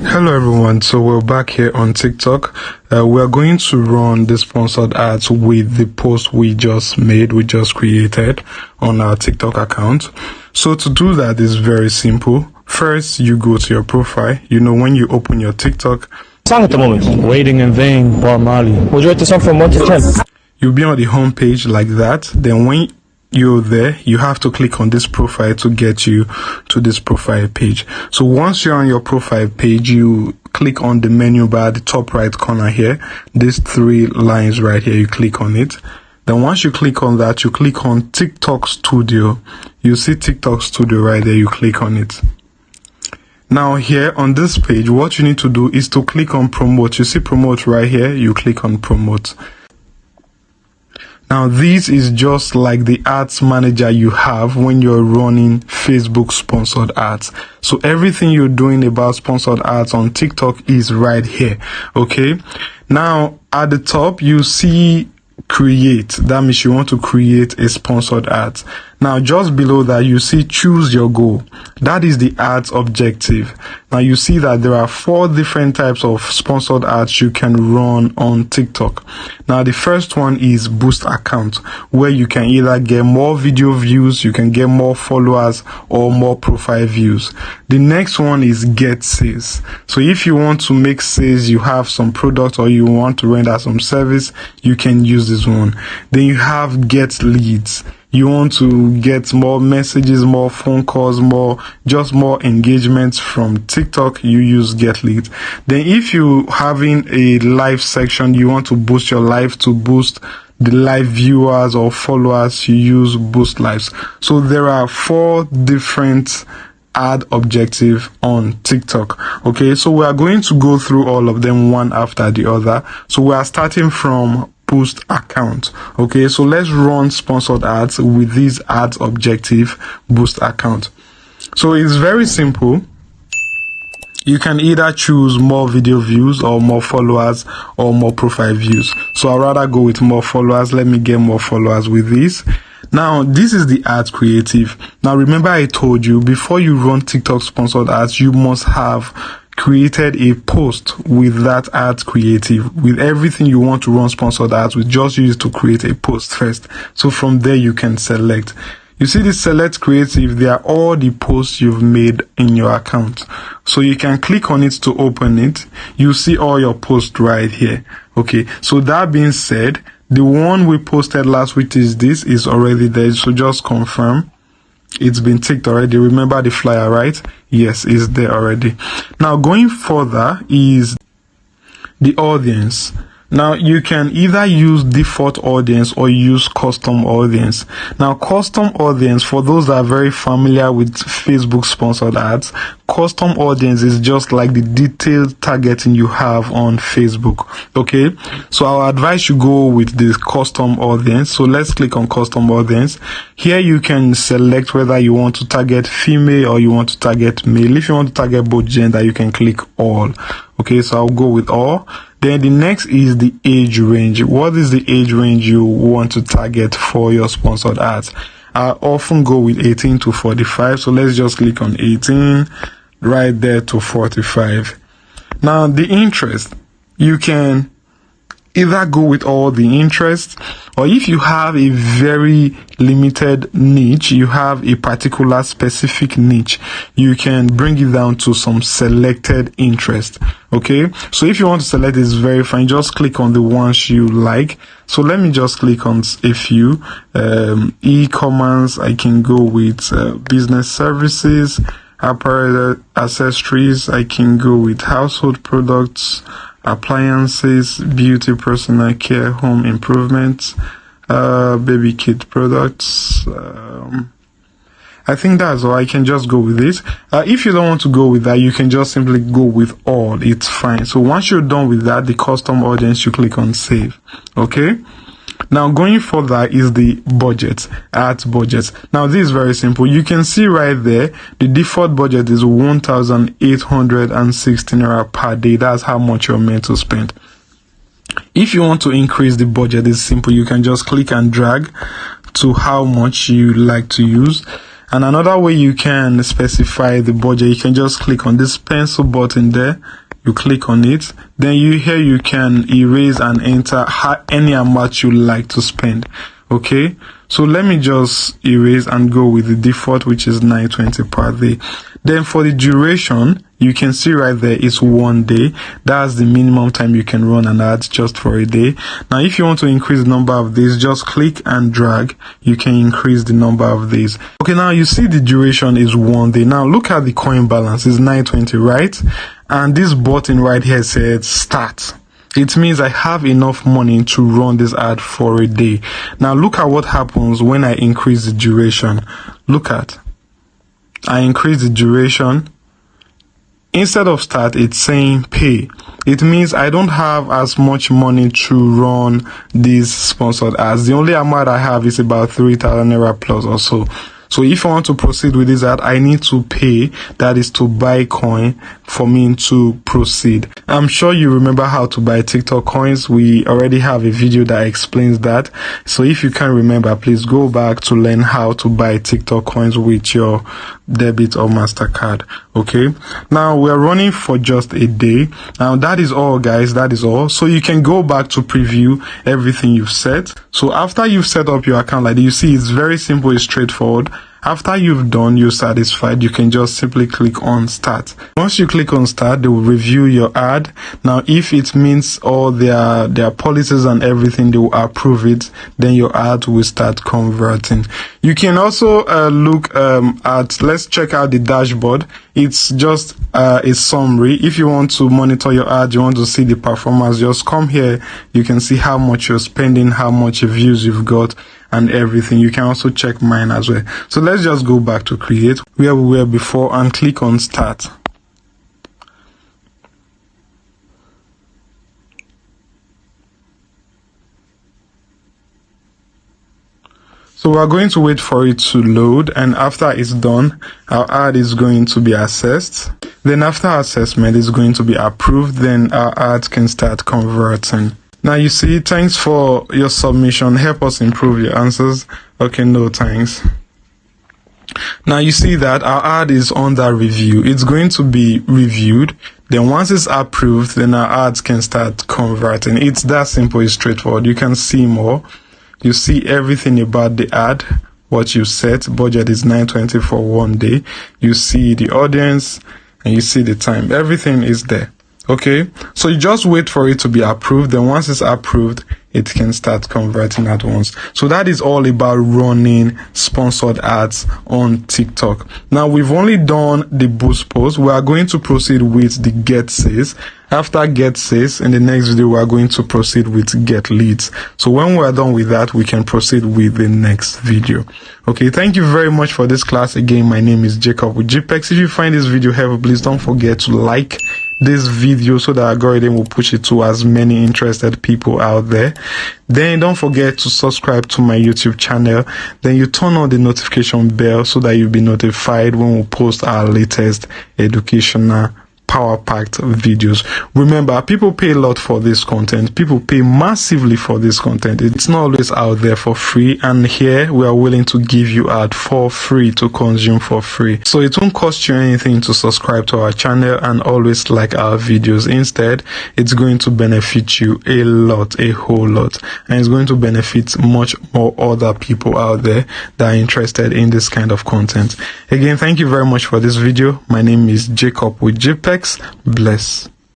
Hello everyone, so we're back here on TikTok. We're going to run the sponsored ads with the post we just created on our TikTok account. So to do that is very simple. First, you go to your profile. You know, when you open your TikTok, song at the moment. Waiting in Vain, Bob Marley. Would you rate the song from 1 to 10? You'll be on the home page like that. Then when you're there, you have to click on this profile to get you to this profile page. So once you're on your profile page, you click on the menu bar at the top right corner here. These 3 lines right here, you click on it. Then once you click on that, you click on TikTok Studio. You see TikTok Studio right there, you click on it. Now here on this page, what you need to do is to click on promote. You see promote right here, you click on promote. Now this is just like the ads manager you have when you're running Facebook sponsored ads. So everything you're doing about sponsored ads on TikTok is right here. Okay. Now at the top, you see create. That means you want to create a sponsored ad. Now just below that, you see choose your goal. That is the ads objective. Now you see that there are 4 different types of sponsored ads you can run on TikTok. Now the first one is boost account, where you can either get more video views, you can get more followers, or more profile views. The next one is get sales. So if you want to make sales, you have some product or you want to render some service, you can use this one. Then you have get leads. You want to get more messages, more phone calls, more engagements from TikTok, you use get leads. Then if you having a live section, you want to boost your live to boost the live viewers or followers, you use boost lives. So there are 4 different ad objective on TikTok. Okay, so we are going to go through all of them one after the other. So we are starting from boost account. Okay, so let's run sponsored ads with this ads objective boost account. So it's very simple. You can either choose more video views or more followers or more profile views. So I'd rather go with more followers. Let me get more followers with this. Now, this is the ad creative. Now, remember I told you before you run TikTok sponsored ads, you must have created a post with that ad creative, with everything you want to run sponsored ads with. Just use it to create a post first. So from there you can select. You see the select creative, they are all the posts you've made in your account. So you can click on it to open it. You see all your posts right here. Okay, so that being said, the one we posted last week is already there. So just confirm. It's been ticked already. Remember the flyer, right? Yes, it's there already. Now going further is the audience. Now you can either use default audience or use custom audience. Now custom audience, for those that are very familiar with Facebook sponsored ads, custom audience is just like the detailed targeting you have on Facebook. Okay, so I'll advise you go with the custom audience. So let's click on custom audience. Here you can select whether you want to target female or you want to target male. If you want to target both gender, you can click all. Okay, so I'll go with all. Then the next is the age range. What is the age range you want to target for your sponsored ads? I often go with 18 to 45. So let's just click on 18 right there to 45. Now the interest, you can either go with all the interests, or if you have a very limited niche, you have a particular specific niche, you can bring it down to some selected interest. Okay, so if you want to select this, very fine, just click on the ones you like. So let me just click on a few. E-commerce, I can go with business services, apparel, accessories, I can go with household products, appliances, beauty, personal care, home improvements, baby kid products. I think that's all. I can just go with this. If you don't want to go with that, you can just simply go with all. It's fine. So once you're done with that, the custom audience, you click on save. Okay. Now going further is the budget, ads budget. Now this is very simple. You can see right there, the default budget is 1,816 naira per day. That's how much you're meant to spend. If you want to increase the budget, it's simple. You can just click and drag to how much you like to use. And another way you can specify the budget, you can just click on this pencil button there. You click on it, then you can erase and enter any amount you like to spend. Okay, so let me just erase and go with the default, which is 920 per day. Then for the duration, you can see right there it's 1 day. That's the minimum time you can run an ad, just for a day. Now if you want to increase the number of days, just click and drag. You can increase the number of days. Okay, now you see the duration is 1 day. Now look at the coin balance, it's 920, right? And this button right here says start. It means I have enough money to run this ad for a day. Now look at what happens when I increase the duration. Look at, I increase the duration. Instead of start, it's saying pay. It means I don't have as much money to run these sponsored ads. The only amount I have is about 3,000 naira plus or so. So if I want to proceed with this ad, I need to pay, that is to buy coin for me to proceed. I'm sure you remember how to buy TikTok coins. We already have a video that explains that. So if you can't remember, please go back to learn how to buy TikTok coins with your debit or MasterCard. Okay, now we're running for just a day. Now that is all, guys, that is all. So you can go back to preview everything you've set. So after you've set up your account, like you see, it's very simple, it's straightforward. After you've done, you're satisfied, you can just simply click on start. Once you click on start, they will review your ad. Now if it meets all their policies and everything, they will approve it, then your ad will start converting. You can also look at, let's check out the dashboard. It's just a summary. If you want to monitor your ad, you want to see the performance, just come here. You can see how much you're spending, how much views you've got, and everything. You can also check mine as well. So let's just go back to create where we were before and click on start. So we're going to wait for it to load, and after it's done, our ad is going to be assessed. Then after assessment, it's going to be approved. Then our ad can start converting. Now you see, thanks for your submission. Help us improve your answers. Okay, no thanks. Now you see that our ad is under review. It's going to be reviewed. Then once it's approved, then our ads can start converting. It's that simple, it's straightforward. You can see more. You see everything about the ad, what you set. Budget is 920 for 1 day. You see the audience and you see the time. Everything is there. Okay, so you just wait for it to be approved. Then once it's approved, it can start converting at once. So that is all about running sponsored ads on TikTok. Now we've only done the boost post. We are going to proceed with the get sales. After get sales, in the next video, we are going to proceed with get leads. So when we are done with that, we can proceed with the next video. Okay, thank you very much for this class. Again, my name is Jacob with GpexSkills. If you find this video helpful, please don't forget to like this video so the algorithm will push it to as many interested people out there. Then don't forget to subscribe to my YouTube channel. Then you turn on the notification bell so that you'll be notified when we post our latest educational power-packed videos. Remember, people pay a lot for this content. People pay massively for this content. It's not always out there for free, and here we are willing to give you ad for free to consume for free. So it won't cost you anything to subscribe to our channel and always like our videos. Instead, it's going to benefit you a lot, a whole lot, and it's going to benefit much more other people out there that are interested in this kind of content. Again, thank you very much for this video. My name is Jacob with GpexSkills. Bless.